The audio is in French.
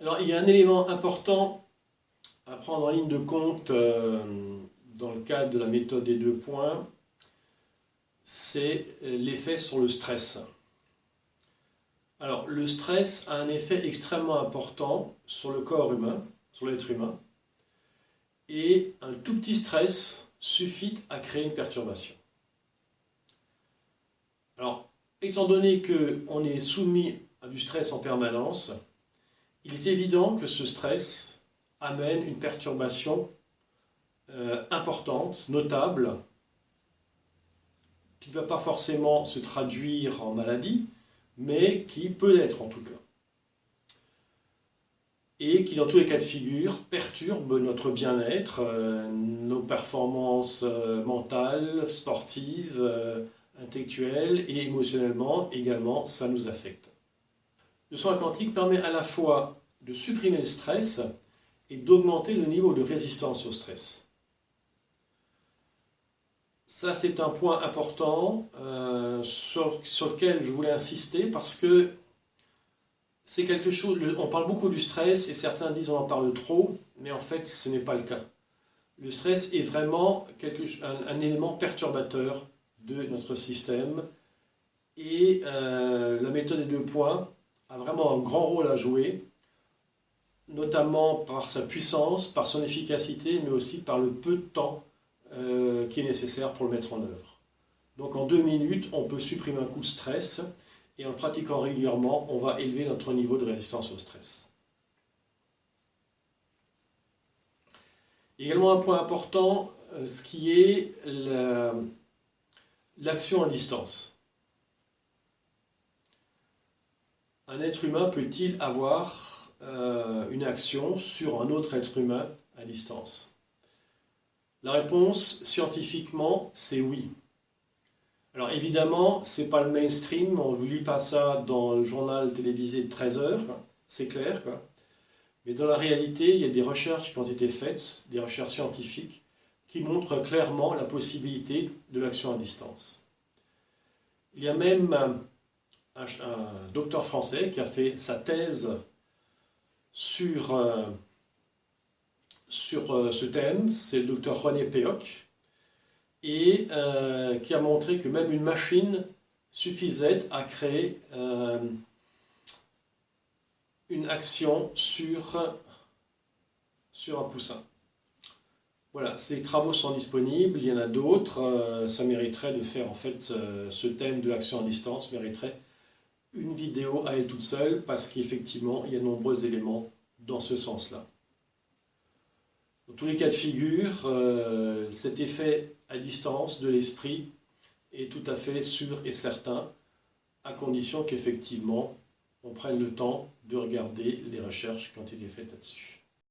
Alors, il y a un élément important à prendre en ligne de compte dans le cadre de la méthode des 2 points, c'est l'effet sur le stress. Alors, le stress a un effet extrêmement important sur le corps humain, sur l'être humain, et un tout petit stress suffit à créer une perturbation. Alors, étant donné qu'on est soumis à du stress en permanence, il est évident que ce stress amène une perturbation importante, notable, qui ne va pas forcément se traduire en maladie, mais qui peut l'être en tout cas. Et qui, dans tous les cas de figure, perturbe notre bien-être, nos performances mentales, sportives, intellectuelles et émotionnellement également, ça nous affecte. Le soin quantique permet à la fois de supprimer le stress et d'augmenter le niveau de résistance au stress. Ça, c'est un point important sur lequel je voulais insister parce que c'est quelque chose, on parle beaucoup du stress et certains disent on en parle trop, mais en fait ce n'est pas le cas. Le stress est vraiment un élément perturbateur de notre système et la méthode des 2 points a vraiment un grand rôle à jouer, notamment par sa puissance, par son efficacité, mais aussi par le peu de temps qui est nécessaire pour le mettre en œuvre. Donc en 2 minutes, on peut supprimer un coup de stress et en le pratiquant régulièrement, on va élever notre niveau de résistance au stress. Également un point important, ce qui est l'action à distance. Un être humain peut-il avoir une action sur un autre être humain à distance? La réponse, scientifiquement, c'est oui. Alors évidemment, ce n'est pas le mainstream, on ne vous lit pas ça dans le journal télévisé de 13 heures, c'est clair, quoi. Mais dans la réalité, il y a des recherches qui ont été faites, des recherches scientifiques, qui montrent clairement la possibilité de l'action à distance. Il y a même un docteur français qui a fait sa thèse sur ce thème, c'est le docteur René Péoc, et qui a montré que même une machine suffisait à créer une action sur un poussin. Voilà, ces travaux sont disponibles, il y en a d'autres, ça mériterait de faire en fait ce thème de l'action à distance, mériterait une vidéo à elle toute seule, parce qu'effectivement, il y a de nombreux éléments dans ce sens-là. Dans tous les cas de figure, cet effet à distance de l'esprit est tout à fait sûr et certain, à condition qu'effectivement, on prenne le temps de regarder les recherches qui ont été faites là-dessus.